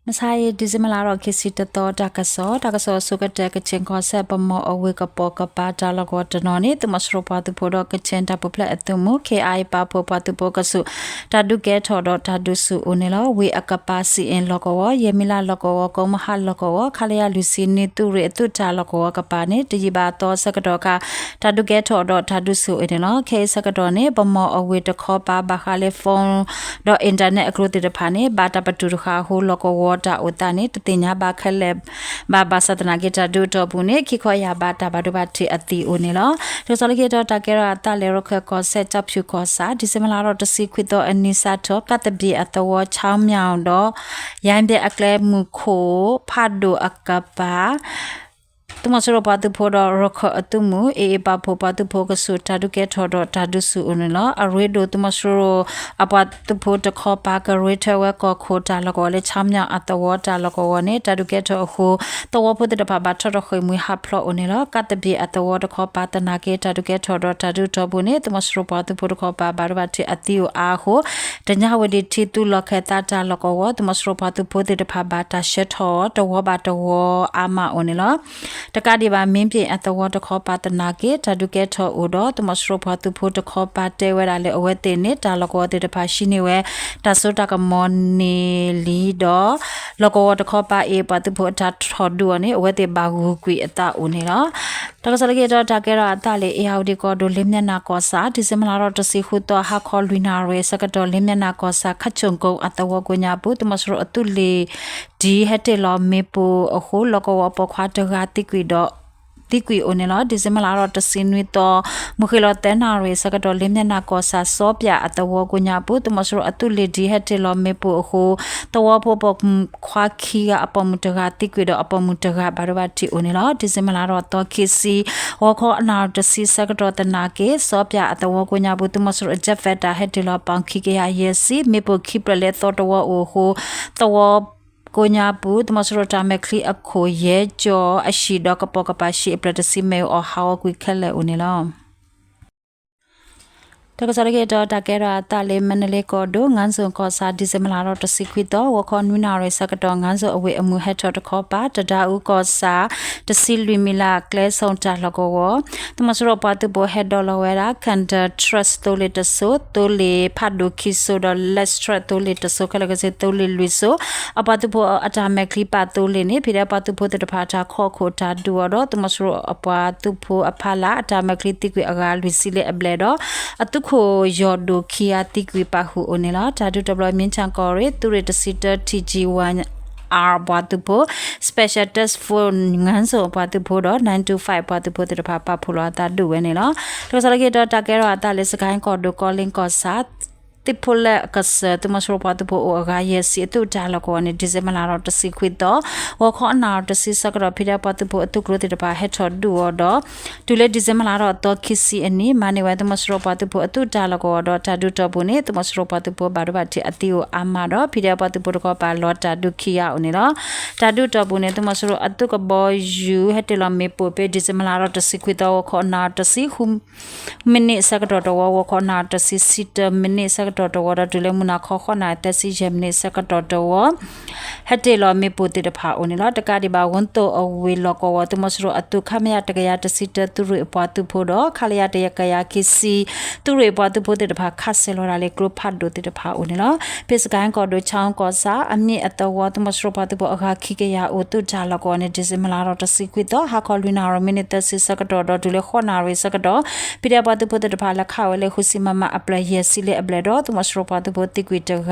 มสายดิซิมาลารอคิสิตตอตากะซอสุกะเตกะเชงคอเซปมออเวกะปอกะปาจาลกอตนอนี่ตุมสโรปาตุโพดอกะเชนตาปุเพลอตุมุ KI ปาโพปาตุโปกะสุตาดุเกทอดอตาดุสุอุเนลเวอะกะปาซีเอ็นลกอเยมิลาลกอกอมหะลกอคาลยาลุซินีตุเรตุตาลกอกะปาเนติจิบาตอสกะดอกะตาดุเกทอดอตาดุสุเอเนลเคสกะดอเนปมออเวตะคอปาบาคาเลฟอนดออินเทอร์เน็ตอะโครติตะพาเนบาตาปตุรคาโฮลกอวตาอุตาเนติญาบาคเลบบาบาสัตนาเกตาดูตบุเนคิคอยาบาตาบาดบาติอติโอเนลโดซอลเกตตาเกราตาเลโรคคอเซจับชูคอซาดิเซมลารอตซิควิโตอนิซาทอกะตบีอตวชาวมยาวดอยานเดอแกลมุโคพาโดอากาปาตุมสโรปาตุโพดรคอตุมุเอปาโพปาตุโพกสุตาดุเกทอดตาดุสุอุนลอเรโดตุมสโรอปาตุโพตคอปากเรเทวกอโคตาลกอเลชามญาอัตวตาลกอเนตาดุเกทอโคตวพุตตะปาบาทรคอยมุฮับพลออุนลอกะตบีอัตวตคอปาตนาเกตาดุเกทอดตาดุตบุเนตุมสโรปาตุโพตคอปาบาดบาติอติโออาโหตญาวดิทิตุลเคตาตาลกอตุมสโรปาตุโพตตะปาบาตาเชทอตวบาตวอามาอุนลอตกาดิบามင်းပြအတဝတခောပါတနာကေတဒုကေထောဥဒတမစရဖတ်ဖို့တခောပါတဲဝရလေအဝဲတင်နေတာလကောတေတဖာရှိနေဝဲတဆုတကမောနီလီဒလကောတခောပါအေပတ်ဖို့တထောဒူနေအဝဲတေဘာဂူကွီအတဦးနေတော့တကစလကေတော့တကေရအတလေအေဟောဒီကောဒိုလင်းမျက်နာကောစာဒီစမလာတော့တစီခုတော့ဟာခေါ်လွိနာရဲစကတော်လင်းမျက်နာကောစာခတ်ချုံကုံအတဝကိုညာဘူးတမစရအတုလေဒီဟက်တေလောမေပူအခုလကောပခွာတဂတိကွီတော့တိကွီအိုနေလောဒီဇမလာတော့တစင်းနွေတော့မခိလောတဲနာရဲစကတော့လင်းမျက်နာကောစာစောပြအတဝကိုညာပုတမစရအတုလေဒီဟက်တေလောမေပုအခုတဝဖို့ပခွာခီကအပမတကတိကွီတော့အပမတကဘာရဘတီအိုနေလောဒီဇမလာတော့တော့ခီစီဝခောအနာတစီစကတော့တနာကေစောပြအတဝကိုညာပုတမစရဂျက်ဖက်တာဟက်တေလောပေါင်ခီကရယေစီမေပုခိပလက်တော့တဝအိုဟိုတဝကိုညာပူတမစရတာမက်ခလီအခိုရဲကြောအရှိတော့ကပကပရှိပရတစီမေအဟောကွိခလဲဦးနေလောတကစားရတဲ့တာကဲရာတာလေမနလေကောဒိုငန်းစုံကောစာဒီဇမလာတော့တစီခွီတော့ဝခွန်နူနာရဲစကတော့ငန်းစုံအဝေအမှုဟက်ထော်တခောပါတဒါဥကောစာတစီလူမီလာကလဲဆောင်တာလကောတမစရပါတဘောဟက်ဒေါ်လဝဲရာကန်တာထရတ်တိုလေတဆိုတိုလေဖတ်ဒိုခီဆိုဒလက်စထရတ်တိုလေတဆိုကလကစေတိုလေလူဆိုအပတဘောအတာမက်ခလီပါတိုလေနေဖိရပါတဘောတဖာတာခောခိုတာဒူရောတမစရအပွားသူဖိုအဖလာအတာမက်ခလီတိကွေအဂါလူစီလေအဘလေတော့အတုခိုယောဒိုခီယာတိကွေပါဟုအိုနေလာတာဒူဒဘလမြင်းချန်ကောရဲတူရတစီတာ TG1 R ဘာတူပို special test for ငန်းစောဘာတူပိုတော့9 to 5ဘာတူပိုတဖာပါဖလာတာဒူဝဲနေလားဒါဆိုလည်းတော့တကယ်တော့တာလေစကိုင်းကောဒို calling ကောစာတိပိုလကစတမစရပါတပိုအဂါယစီတူတာလကောနေဒီဇမလာတော့တစီခွီတော့ဝခေါနာတစီစကရဖိရပါတပိုအတုကရတိတပါဟက်ထော်ဒူတော့တူလေဒီဇမလာတော့တော့ခီစီအနီမနေဝဲတမစရပါတပိုအတုတာလကောတော့တာဒူတော့ဘူးနေတမစရပါတပိုဘာတော့ဘာတိအတီကိုအာမတော့ဖိရပါတပိုတော့ပါလောတာဒုခိယဦးနေတော့တာဒူတော့ဘူးနေတမစရအတုကဘောယူဟက်တလမေပိုပေဒီဇမလာတော့တစီခွီတော့ဝခေါနာတစီခုမိနစ်စကတော့ဝခေါနာတစီစီတမိနစ်စတော်တော်ဝဒူလေမနာခေါခနာတစီဂျမ်နေစကတော်တော်ဟတ်တေလောမေပူတေတဖာအိုနေလောတကဒီဘာဝန်တိုအဝေလောကောဝတမစရအတုခမယတကရတစီတသူရပွားသူဖို့တော့ခလရတရကရကိစီသူရပွားသူဖို့တေတဖာခတ်ဆလောရာလေဂရုဖတ်ဒိုတေတဖာအိုနေလောပေစကန်ကောဒိုချောင်းကောစာအမြင့်အတဝတမစရပွားသူဖို့အခါခိကရအိုတုဂျာလောကောနေဒီဇမလာတော့တစီကွီတော့ဟာခေါ်လူနာရမိနစ်တစီစကတော်တော်ဒူလေခေါနာရစကတော့ပိရပွားသူဖို့တေတဖာလက်ခဝဲလေခုစီမမအပလယစီလေအပလတော့တမစရပွားသူဖို့တိကွီတက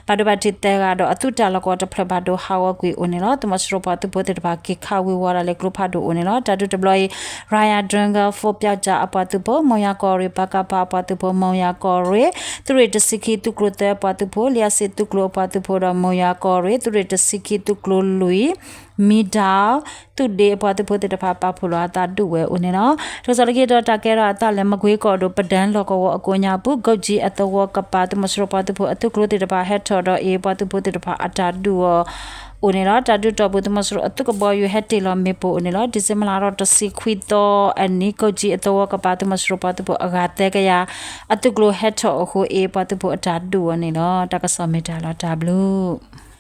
ဘာဒဘတိတဲကတော့အတုတလကောတဖဘဒိုဟာဝကွီအိုနေလောတမစရပါတပိုတေတပါကိခဝီဝါရလေဂရုဖာဒိုအိုနေလောတတုတဘလရီရာယာဒရန်ဂါဖိုပြောက်ကြအပတုပိုမောယာကောရီပကပါပတုပိုမောယာကောရီသူရတစခိတုကရတေပတုပိုလျာစေတုကလောပတုပိုရမောယာကောရီသူရတစခိတုကလောလူီမီဒါသူဒေပတုပိုတေတပါပဖလာတာဒူဝဲအိုနေလောဒါဆိုလည်းတော့တကဲတော့တလည်းမကွေးကောဒိုပဒန်လောကောအကိုညာပုဂုတ်ကြီးအတဝကပါတမစရပါတပိုအတုကလောတေတပါဟက်ထော်တော့အေပတုပိုတေတပါအတာဒူအိုနေလာတာဒူတော့ဘုဒ္ဓမစရအတုကဘောယူဟက်တေလမေပိုအိုနေလာဒီဇမလာတော့တစီခွီတော့အနီကိုကြီးအတော့ကပါတမစရပါတပိုအဂါတဲကရအတုကလိုဟက်ထော်ဟိုအေပတပိုအတာဒူနေလောတကဆောမေတာလာတာဘလူး